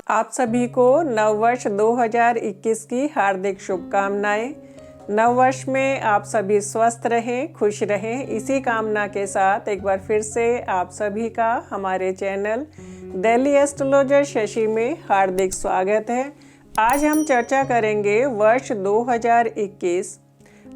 आप सभी को नववर्ष 2021 की हार्दिक शुभकामनाएं। नववर्ष में आप सभी स्वस्थ रहें, खुश रहें, इसी कामना के साथ एक बार फिर से आप सभी का हमारे चैनल डेली एस्ट्रोलॉजर शशि में हार्दिक स्वागत है। आज हम चर्चा करेंगे वर्ष 2021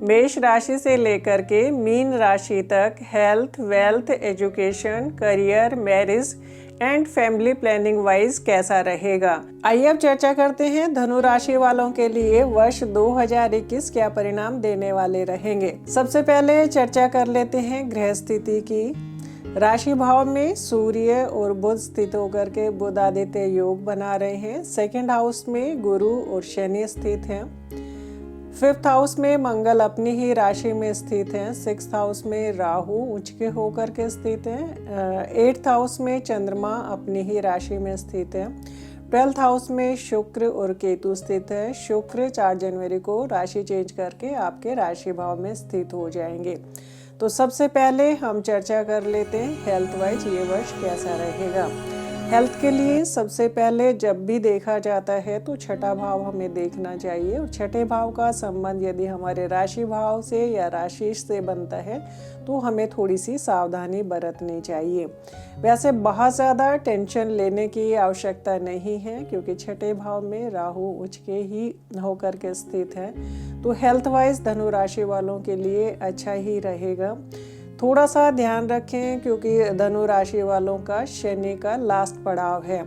मेष राशि से लेकर के मीन राशि तक health, wealth, education, career, marriage and family planning wise कैसा रहेगा। आइए अब चर्चा करते हैं धनु राशि वालों के लिए वर्ष 2021 क्या परिणाम देने वाले रहेंगे। सबसे पहले चर्चा कर लेते हैं ग्रह स्थिति की। राशि भाव में सूर्य और बुध स्थित होकर के बुध आदित्य योग बना रहे हैं। सेकंड हाउस में गुरु और शनि स्थित हैं। फिफ्थ हाउस में मंगल अपनी ही राशि में स्थित हैं। सिक्स्थ हाउस में राहु उच्च के होकर के स्थित हैं। एट्थ हाउस में चंद्रमा अपनी ही राशि में स्थित है। 12th हाउस में शुक्र और केतु स्थित है। शुक्र 4 जनवरी को राशि चेंज करके आपके राशि भाव में स्थित हो जाएंगे। तो सबसे पहले हम चर्चा कर लेते हैं हेल्थ वाइज ये वर्ष कैसा रहेगा। हेल्थ के लिए सबसे पहले जब भी देखा जाता है तो छठा भाव हमें देखना चाहिए, और छठे भाव का संबंध यदि हमारे राशि भाव से या राशि से बनता है तो हमें थोड़ी सी सावधानी बरतनी चाहिए। वैसे बहुत ज़्यादा टेंशन लेने की आवश्यकता नहीं है, क्योंकि छठे भाव में राहु उच्च के ही होकर के स्थित है। तो हेल्थ वाइज धनु राशि वालों के लिए अच्छा ही रहेगा। थोड़ा सा ध्यान रखें, क्योंकि धनु राशि वालों का शनि का लास्ट पड़ाव है।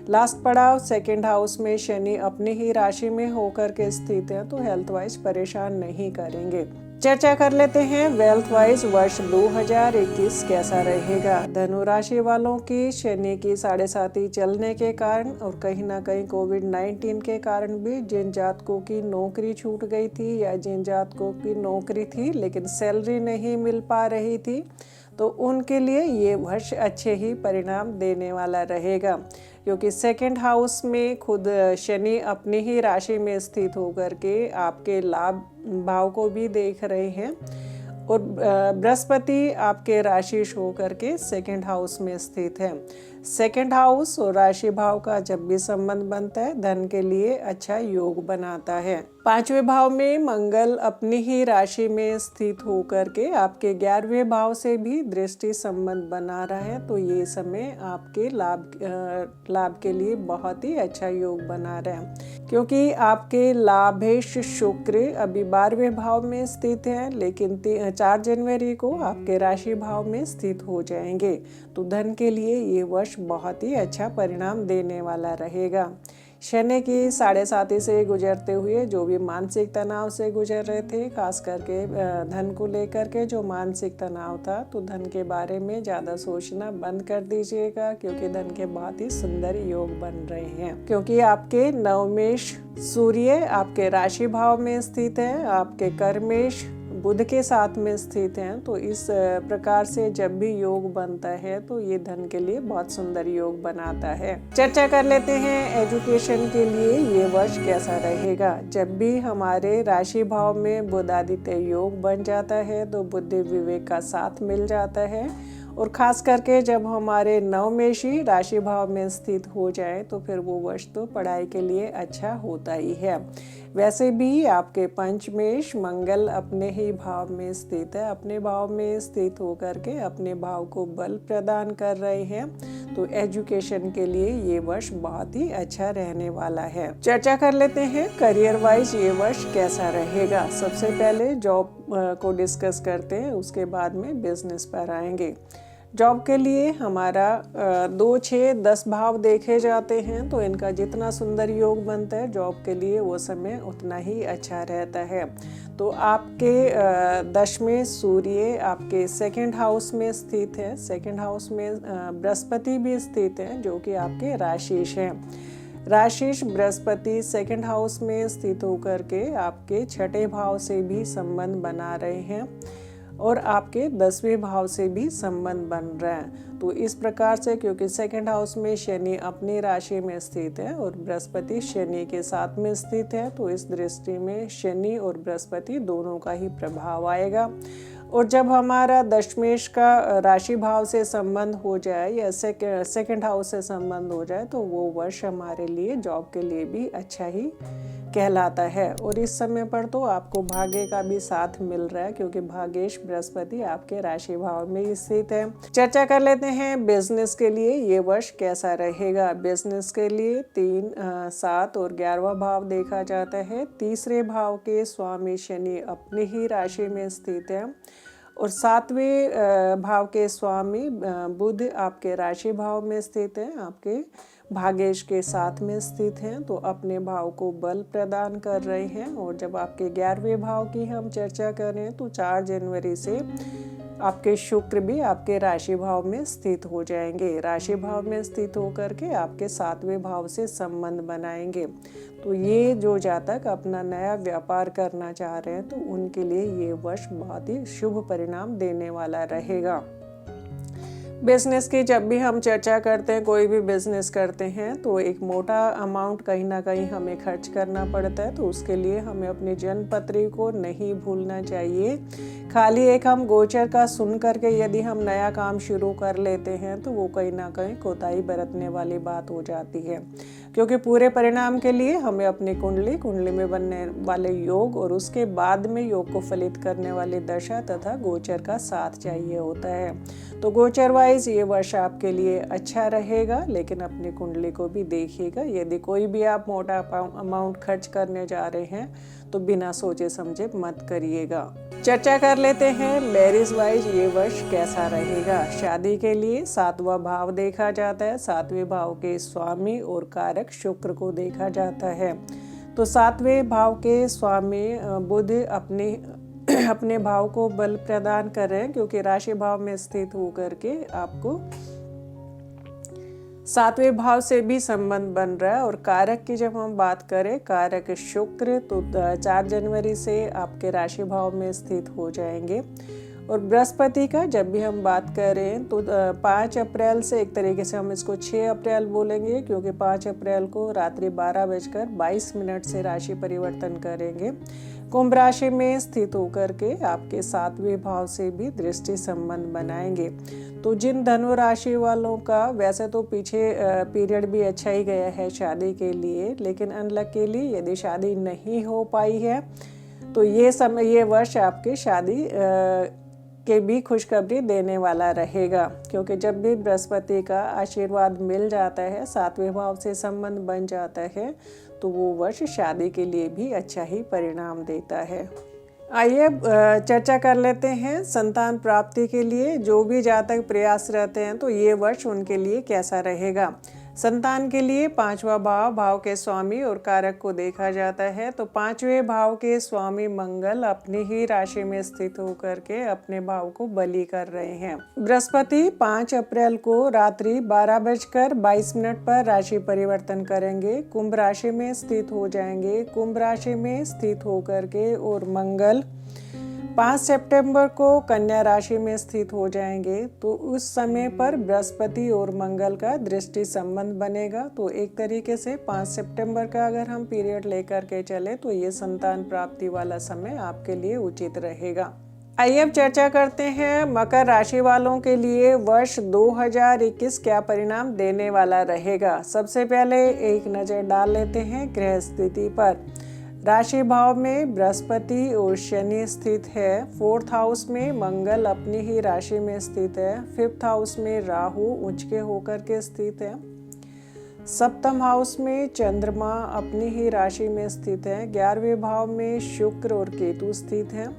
लास्ट पड़ाव सेकंड हाउस में शनि अपनी ही राशि में होकर के स्थित है, तो हेल्थ वाइज परेशान नहीं करेंगे। चर्चा कर लेते हैं वेल्थ वाइज वर्ष 2021 कैसा रहेगा। धनु राशि वालों की शनि की 7.5 चलने के कारण और कहीं ना कहीं कोविड-19 के कारण भी जिन जातकों की नौकरी छूट गई थी या जिन जातकों की नौकरी थी लेकिन सैलरी नहीं मिल पा रही थी, तो उनके लिए ये वर्ष अच्छे ही परिणाम देने वाला रहेगा, क्योंकि सेकंड हाउस में खुद शनि अपनी ही राशि में स्थित होकर के आपके लाभ भाव को भी देख रहे हैं, और बृहस्पति आपके राशि होकर के सेकंड हाउस में स्थित है। सेकंड हाउस और राशि भाव का जब भी संबंध बनता है धन के लिए अच्छा योग बनाता है। 5वें भाव में मंगल अपनी ही राशि में स्थित होकर के आपके 11वें भाव से भी दृष्टि संबंध बना रहा है, तो ये समय आपके लाभ के लिए बहुत ही अच्छा योग बना रहा है, क्योंकि आपके लाभेश शुक्र अभी 12वें भाव में स्थित है, लेकिन 4 जनवरी को आपके राशि भाव में स्थित हो जाएंगे। तो धन के लिए ये वर्ष बहुत ही अच्छा परिणाम देने वाला रहेगा। शनि की 7.5 से गुजरते हुए जो भी मानसिक तनाव से गुजर रहे थे, खास करके धन को लेकर के जो मानसिक तनाव था, तो धन के बारे में ज़्यादा सोचना बंद कर दीजिएगा, क्योंकि धन के बहुत ही सुंदर योग बन रहे हैं। क्योंकि आपके नवमेश सूर्य आपके राशि भाव में स्थित है, आपके कर्मेश बुध के साथ में स्थित हैं, तो इस प्रकार से जब भी योग बनता है तो ये धन के लिए बहुत सुंदर योग बनाता है। चर्चा कर लेते हैं एजुकेशन के लिए ये वर्ष कैसा रहेगा। जब भी हमारे राशि भाव में बुध आदित्य योग बन जाता है तो बुद्धि विवेक का साथ मिल जाता है, और ख़ास करके जब हमारे नवमेशी राशि भाव में स्थित हो जाए तो फिर वो वर्ष तो पढ़ाई के लिए अच्छा होता ही है। वैसे भी आपके पंचमेश मंगल अपने ही भाव में स्थित है, अपने भाव में स्थित होकर के अपने भाव को बल प्रदान कर रहे हैं, तो एजुकेशन के लिए ये वर्ष बहुत ही अच्छा रहने वाला है। चर्चा कर लेते हैं करियर वाइज ये वर्ष कैसा रहेगा। सबसे पहले जॉब को डिस्कस करते हैं, उसके बाद में बिजनेस पर आएंगे। जॉब के लिए हमारा 2, 6, 10 भाव देखे जाते हैं, तो इनका जितना सुंदर योग बनता है जॉब के लिए वो समय उतना ही अच्छा रहता है। तो आपके 10वें सूर्य आपके सेकंड हाउस में स्थित है। सेकंड हाउस में बृहस्पति भी स्थित है, जो कि आपके राशिश हैं। राशिश बृहस्पति सेकंड हाउस में स्थित होकर के आपके छठे भाव से भी संबंध बना रहे हैं, और आपके 10वें भाव से भी संबंध बन रहा है। तो इस प्रकार से, क्योंकि सेकंड हाउस में शनि अपनी राशि में स्थित है और बृहस्पति शनि के साथ में स्थित है, तो इस दृष्टि में शनि और बृहस्पति दोनों का ही प्रभाव आएगा। और जब हमारा दशमेश का राशि भाव से संबंध हो जाए या सेकंड हाउस से संबंध हो जाए तो वो वर्ष हमारे लिए जॉब के लिए भी अच्छा ही कहलाता है। और इस समय पर तो आपको भाग्य का भी साथ मिल रहा है क्योंकि भाग्येश बृहस्पति आपके राशि भाव में स्थित है। चर्चा कर लेते हैं बिजनेस के लिए ये वर्ष कैसा रहेगा। बिजनेस के लिए 3, 7 और 11वां भाव देखा जाता है। तीसरे भाव के स्वामी शनि अपनी ही राशि में स्थित है और 7वें भाव के स्वामी बुध आपके राशि भाव में स्थित है, आपके भाग्येश के साथ में स्थित हैं, तो अपने भाव को बल प्रदान कर रहे हैं। और जब आपके 11वें भाव की हम चर्चा करें तो 4 जनवरी से आपके शुक्र भी आपके राशि भाव में स्थित हो जाएंगे। राशि भाव में स्थित होकर के आपके 7वें भाव से संबंध बनाएंगे। तो ये जो जातक अपना नया व्यापार करना चाह रहे हैं तो उनके लिए ये वर्ष बहुत ही शुभ परिणाम देने वाला रहेगा। बिजनेस की जब भी हम चर्चा करते हैं, कोई भी बिजनेस करते हैं तो एक मोटा अमाउंट कहीं ना कहीं हमें खर्च करना पड़ता है, तो उसके लिए हमें अपनी जन्मपत्री को नहीं भूलना चाहिए। खाली एक हम गोचर का सुन करके यदि हम नया काम शुरू कर लेते हैं तो वो कहीं ना कहीं कोताही बरतने वाली बात हो जाती है, क्योंकि पूरे परिणाम के लिए हमें अपनी कुंडली में बनने वाले योग और उसके बाद में योग को फलित करने वाली दशा तथा गोचर का साथ चाहिए होता है। तो गोचर वाइज ये वर्ष आपके लिए अच्छा रहेगा, लेकिन अपनी कुंडली को भी देखिएगा। यदि कोई भी आप मोटा अमाउंट खर्च करने जा रहे हैं तो बिना सोचे समझे मत करिएगा। चर्चा कर लेते हैं मैरिज वाइज ये वर्ष कैसा रहेगा। शादी के लिए 7वां भाव देखा जाता है। 7वें भाव के स्वामी और कारक शुक्र को देखा जाता है। तो 7वें भाव के स्वामी बुध अपने भाव को बल प्रदान कर रहे हैं, क्योंकि राशि भाव में स्थित होकर के आपको 7वें भाव से भी संबंध बन रहा है। और कारक की जब हम बात करें, कारक शुक्र तो 4 जनवरी से आपके राशि भाव में स्थित हो जाएंगे। और बृहस्पति का जब भी हम बात करें तो 5 अप्रैल से, एक तरीके से हम इसको 6 अप्रैल बोलेंगे, क्योंकि 5 अप्रैल को रात्रि 12:22 से राशि परिवर्तन करेंगे। कुंभ राशि में स्थित होकर के आपके 7वें भाव से भी दृष्टि संबंध बनाएंगे। तो जिन धनु राशि वालों का वैसे तो पीछे पीरियड भी अच्छा ही गया है शादी के लिए, लेकिन अनलक के लिए यदि शादी नहीं हो पाई है तो ये वर्ष आपके शादी के भी खुशखबरी देने वाला रहेगा, क्योंकि जब भी बृहस्पति का आशीर्वाद मिल जाता है, 7वें भाव से संबंध बन जाता है, तो वो वर्ष शादी के लिए भी अच्छा ही परिणाम देता है। आइए चर्चा कर लेते हैं संतान प्राप्ति के लिए जो भी जातक प्रयासरत हैं तो ये वर्ष उनके लिए कैसा रहेगा। संतान के लिए 5वां भाव के स्वामी और कारक को देखा जाता है। तो 5वें भाव के स्वामी मंगल अपनी ही राशि में स्थित होकर के अपने भाव को बली कर रहे हैं। बृहस्पति 5 अप्रैल को रात्रि 12:22 पर राशि परिवर्तन करेंगे, कुंभ राशि में स्थित हो जाएंगे। कुंभ राशि में स्थित होकर के और मंगल 5 सितंबर को कन्या राशि में स्थित हो जाएंगे। तो उस समय पर बृहस्पति और मंगल का दृष्टि संबंध बनेगा। तो एक तरीके से 5 सितंबर का अगर हम पीरियड लेकर के चले तो ये संतान प्राप्ति वाला समय आपके लिए उचित रहेगा। आइए अब चर्चा करते हैं मकर राशि वालों के लिए वर्ष 2021 क्या परिणाम देने वाला रहेगा। सबसे पहले एक नज़र डाल लेते हैं ग्रह स्थिति पर। राशि भाव में बृहस्पति और शनि स्थित है। 4th हाउस में मंगल अपनी ही राशि में स्थित है। 5th हाउस में राहु उच्च के होकर के स्थित है। 7th हाउस में चंद्रमा अपनी ही राशि में स्थित है। 11वें भाव में शुक्र और केतु स्थित है।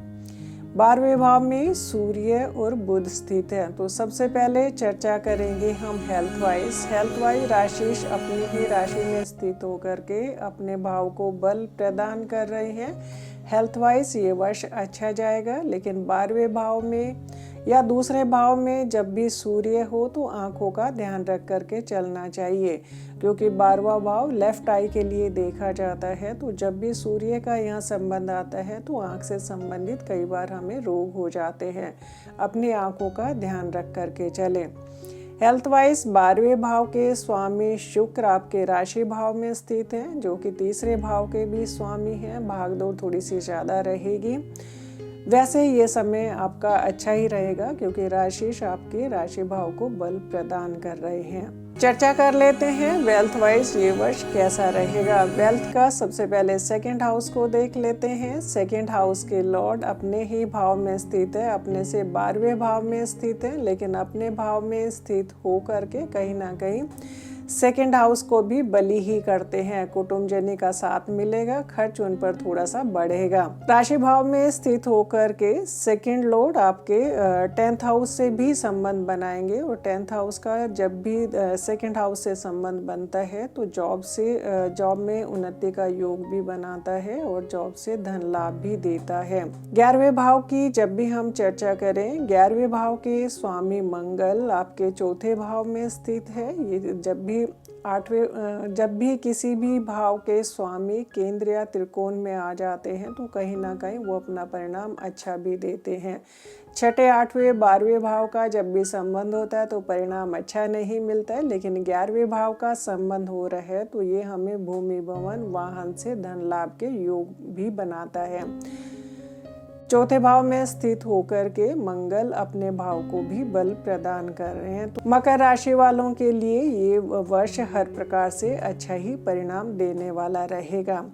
12वें भाव में सूर्य और बुध स्थित है। तो सबसे पहले चर्चा करेंगे हम हेल्थ वाइज राशिश अपनी ही राशि में स्थित होकर के अपने भाव को बल प्रदान कर रहे हैं। हेल्थ वाइज ये वर्ष अच्छा जाएगा, लेकिन 12वें भाव में या दूसरे भाव में जब भी सूर्य हो तो आंखों का ध्यान रख करके चलना चाहिए, क्योंकि 12वां भाव लेफ्ट आई के लिए देखा जाता है। तो जब भी सूर्य का यहाँ संबंध आता है तो आंख से संबंधित कई बार हमें रोग हो जाते हैं। अपनी आंखों का ध्यान रख करके चलें। हेल्थ वाइज 12वें भाव के स्वामी शुक्र आपके राशि भाव में स्थित हैं, जो कि तीसरे भाव के भी स्वामी हैं। भागदौड़ थोड़ी सी ज़्यादा रहेगी। वैसे ये समय आपका अच्छा ही रहेगा क्योंकि राशि आपके राशि भाव को बल प्रदान कर रहे हैं। चर्चा कर लेते हैं वेल्थ वाइज ये वर्ष कैसा रहेगा। वेल्थ का सबसे पहले सेकंड हाउस को देख लेते हैं। सेकंड हाउस के लॉर्ड अपने ही भाव में स्थित है, अपने से 12वें भाव में स्थित है, लेकिन अपने भाव में स्थित हो करके कहीं ना कहीं सेकंड हाउस को भी बली ही करते हैं। कुटुंबजनी का साथ मिलेगा, खर्च उन पर थोड़ा सा बढ़ेगा। राशि भाव में स्थित होकर के सेकंड लॉर्ड आपके 10th हाउस से भी संबंध बनाएंगे और 10th हाउस का जब भी सेकंड हाउस से संबंध बनता है तो जॉब में उन्नति का योग भी बनाता है और जॉब से धन लाभ भी देता है। 11वें भाव की जब भी हम चर्चा करें, 11वें भाव के स्वामी मंगल आपके 4थे भाव में स्थित है। ये जब भी किसी भी भाव के स्वामी केंद्र या त्रिकोण में आ जाते हैं तो कहीं ना कहीं वो अपना परिणाम अच्छा भी देते हैं। 6ठे 8वें 12वें भाव का जब भी संबंध होता है तो परिणाम अच्छा नहीं मिलता है, लेकिन 11वें भाव का संबंध हो रहा है तो ये हमें भूमि भवन वाहन से धन लाभ के योग भी बनाता है। 4थे भाव में स्थित होकर के मंगल अपने भाव को भी बल प्रदान कर रहे हैं। तो मकर राशि वालों के लिए ये वर्ष हर प्रकार से अच्छा ही परिणाम देने वाला रहेगा।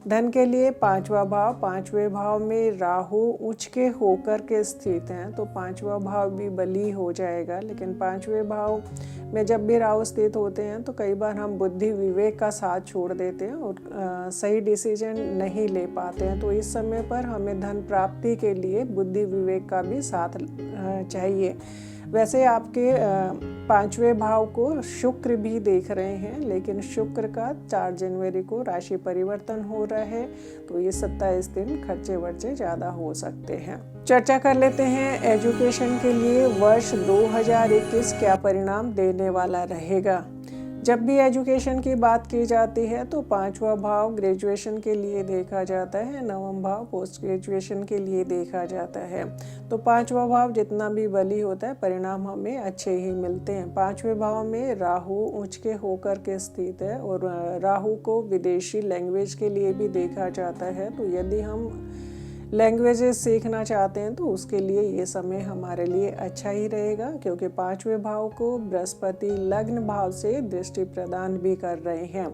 धन के लिए 5वां भाव, 5वें भाव में राहु उच्च के होकर के स्थित हैं तो 5वां भाव भी बली हो जाएगा। लेकिन 5वें भाव में जब भी राहु स्थित होते हैं तो कई बार हम बुद्धि विवेक का साथ छोड़ देते हैं और सही डिसीजन नहीं ले पाते हैं। तो इस समय पर हमें धन प्राप्ति के लिए बुद्धि विवेक का भी साथ चाहिए। वैसे आपके 5वें भाव को शुक्र भी देख रहे हैं, लेकिन शुक्र का 4 जनवरी को राशि परिवर्तन हो रहा है तो ये 27 दिन खर्चे वर्चे ज़्यादा हो सकते हैं। चर्चा कर लेते हैं एजुकेशन के लिए वर्ष 2021 क्या परिणाम देने वाला रहेगा। जब भी एजुकेशन की बात की जाती है तो 5वां भाव ग्रेजुएशन के लिए देखा जाता है, 9वां भाव पोस्ट ग्रेजुएशन के लिए देखा जाता है। तो 5वां भाव जितना भी बली होता है परिणाम हमें अच्छे ही मिलते हैं। 5वें भाव में राहु उच्च के होकर के स्थित है और राहु को विदेशी लैंग्वेज के लिए भी देखा जाता है। तो यदि हम लैंग्वेजेस सीखना चाहते हैं तो उसके लिए ये समय हमारे लिए अच्छा ही रहेगा, क्योंकि 5वें भाव को बृहस्पति लग्न भाव से दृष्टि प्रदान भी कर रहे हैं।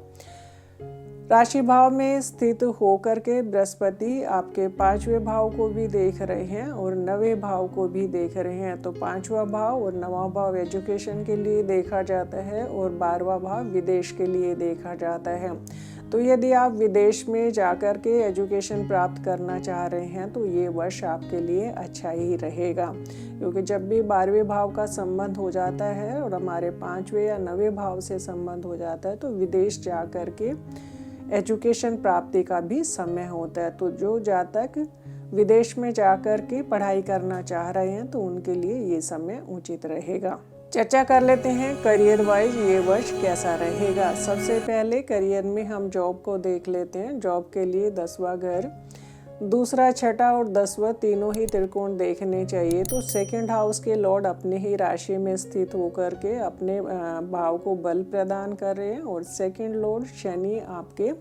राशि भाव में स्थित होकर के बृहस्पति आपके 5वें भाव को भी देख रहे हैं और 9वें भाव को भी देख रहे हैं। तो 5वां भाव और 9वां भाव एजुकेशन के लिए देखा जाता है और 12वां भाव विदेश के लिए देखा जाता है। तो यदि आप विदेश में जाकर के एजुकेशन प्राप्त करना चाह रहे हैं तो ये वर्ष आपके लिए अच्छा ही रहेगा, क्योंकि जब भी 12वें भाव का संबंध हो जाता है और हमारे 5वें या 9वें भाव से संबंध हो जाता है तो विदेश जाकर के एजुकेशन प्राप्ति का भी समय होता है। तो जो जातक विदेश में जाकर के पढ़ाई करना चाह रहे हैं तो उनके लिए ये समय उचित रहेगा। चर्चा कर लेते हैं करियर वाइज ये वर्ष कैसा रहेगा। सबसे पहले करियर में हम जॉब को देख लेते हैं। जॉब के लिए 10वां घर, दूसरा, छठा और 10वां तीनों ही त्रिकोण देखने चाहिए। तो सेकंड हाउस के लॉर्ड अपने ही राशि में स्थित होकर के अपने भाव को बल प्रदान कर रहे हैं और सेकंड लॉर्ड शनि आपके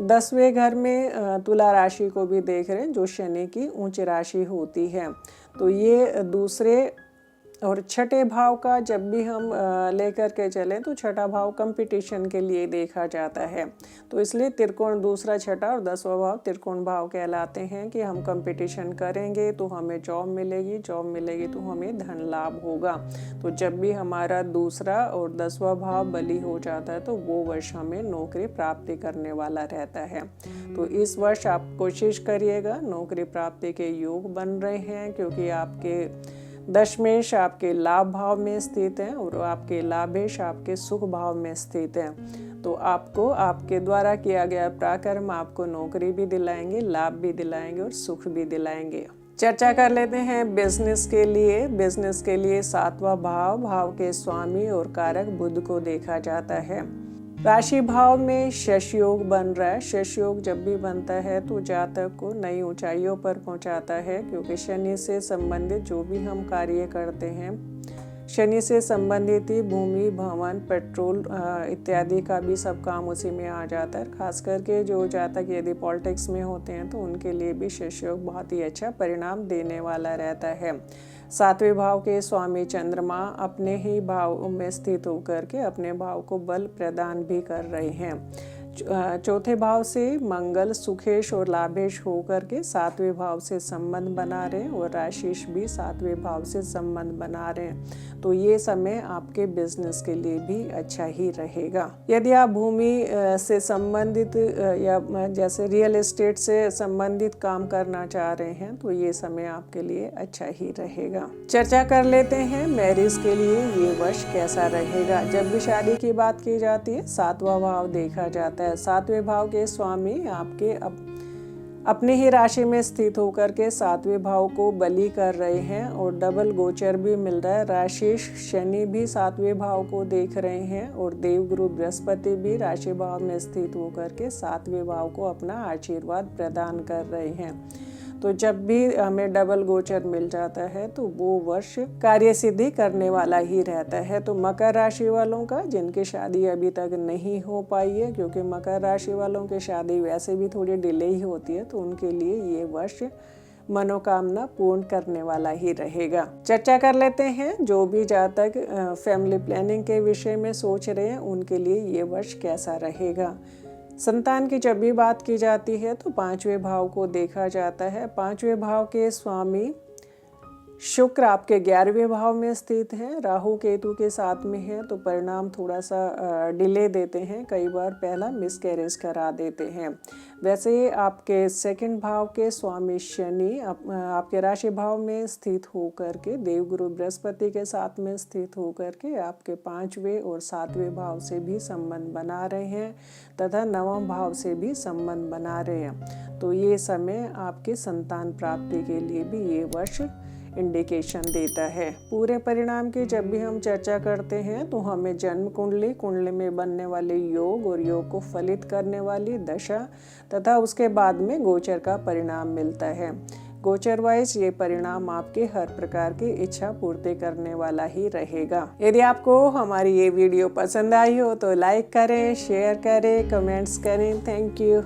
10वें घर में तुला राशि को भी देख रहे हैं, जो शनि की उच्च राशि होती है। तो ये दूसरे और छठे भाव का जब भी हम लेकर के चलें तो छठा भाव कंपटीशन के लिए देखा जाता है। तो इसलिए त्रिकोण दूसरा, छठा और 10वां भाव त्रिकोण भाव कहलाते हैं कि हम कंपटीशन करेंगे तो हमें जॉब मिलेगी, जॉब मिलेगी तो हमें धन लाभ होगा। तो जब भी हमारा दूसरा और 10वां भाव बली हो जाता है तो वो वर्ष हमें नौकरी प्राप्ति करने वाला रहता है। तो इस वर्ष आप कोशिश करिएगा, नौकरी प्राप्ति के योग बन रहे हैं, क्योंकि आपके दशमेश आपके लाभ भाव में स्थित है और आपके लाभेश आपके सुख भाव में स्थित है। तो आपको आपके द्वारा किया गया पराक्रम आपको नौकरी भी दिलाएंगे, लाभ भी दिलाएंगे और सुख भी दिलाएंगे। चर्चा कर लेते हैं बिजनेस के लिए। बिजनेस के लिए 7वां भाव, भाव के स्वामी और कारक बुध को देखा जाता है। राशि भाव में शश योग बन रहा है। शश योग जब भी बनता है तो जातक को नई ऊंचाइयों पर पहुंचाता है, क्योंकि शनि से संबंधित जो भी हम कार्य करते हैं शनि से संबंधित ही भूमि, भवन, पेट्रोल इत्यादि का भी सब काम उसी में आ जाता है। खास करके जो जातक यदि पॉलिटिक्स में होते हैं तो उनके लिए भी शिष्य योग बहुत ही अच्छा परिणाम देने वाला रहता है। 7वें भाव के स्वामी चंद्रमा अपने ही भाव में स्थित होकर के अपने भाव को बल प्रदान भी कर रहे हैं। चौथे भाव से मंगल सुखेश और लाभेश होकर के 7वें भाव से संबंध बना रहे हैं और राशिश भी 7वें भाव से संबंध बना रहे हैं। तो ये समय आपके बिजनेस के लिए भी अच्छा ही रहेगा। यदि आप भूमि से संबंधित या जैसे रियल एस्टेट से संबंधित काम करना चाह रहे हैं तो ये समय आपके लिए अच्छा ही रहेगा। चर्चा कर लेते हैं मैरिज के लिए ये वर्ष कैसा रहेगा। जब भी शादी की बात की जाती है 7वां भाव देखा जाता है। 7वें भाव के स्वामी आपके अपने ही राशि में स्थित होकर के 7वें भाव को बली कर रहे हैं और डबल गोचर भी मिल रहा है। राशि शनि भी 7वें भाव को देख रहे हैं और देवगुरु बृहस्पति भी राशि भाव में स्थित होकर के 7वें भाव को अपना आशीर्वाद प्रदान कर रहे हैं। तो जब भी हमें डबल गोचर मिल जाता है तो वो वर्ष कार्य सिद्धि करने वाला ही रहता है। तो मकर राशि वालों का जिनकी शादी अभी तक नहीं हो पाई है, क्योंकि मकर राशि वालों की शादी वैसे भी थोड़ी डिले ही होती है, तो उनके लिए ये वर्ष मनोकामना पूर्ण करने वाला ही रहेगा। चर्चा कर लेते हैं जो भी जातक फैमिली प्लानिंग के विषय में सोच रहे हैं उनके लिए ये वर्ष कैसा रहेगा। संतान की जब भी बात की जाती है तो 5वें भाव को देखा जाता है। 5वें भाव के स्वामी शुक्र आपके 11वें भाव में स्थित हैं, राहु केतु के साथ में है, तो परिणाम थोड़ा सा डिले देते हैं, कई बार पहला मिसकैरेज करा देते हैं। वैसे आपके 2nd भाव के स्वामी शनि आपके राशि भाव में स्थित होकर के देवगुरु बृहस्पति के साथ में स्थित होकर के आपके 5वें और 7वें भाव से भी संबंध बना रहे हैं तथा 9वें भाव से भी संबंध बना रहे हैं। तो ये समय आपके संतान प्राप्ति के लिए भी ये वर्ष इंडिकेशन देता है। पूरे परिणाम की जब भी हम चर्चा करते हैं तो हमें जन्म कुंडली में बनने वाले योग और योग को फलित करने वाली दशा तथा उसके बाद में गोचर का परिणाम मिलता है। गोचर वाइज ये परिणाम आपके हर प्रकार की इच्छा पूर्ति करने वाला ही रहेगा। यदि आपको हमारी ये वीडियो पसंद आई हो तो लाइक करें, शेयर करें, कमेंट्स करें। Thank you.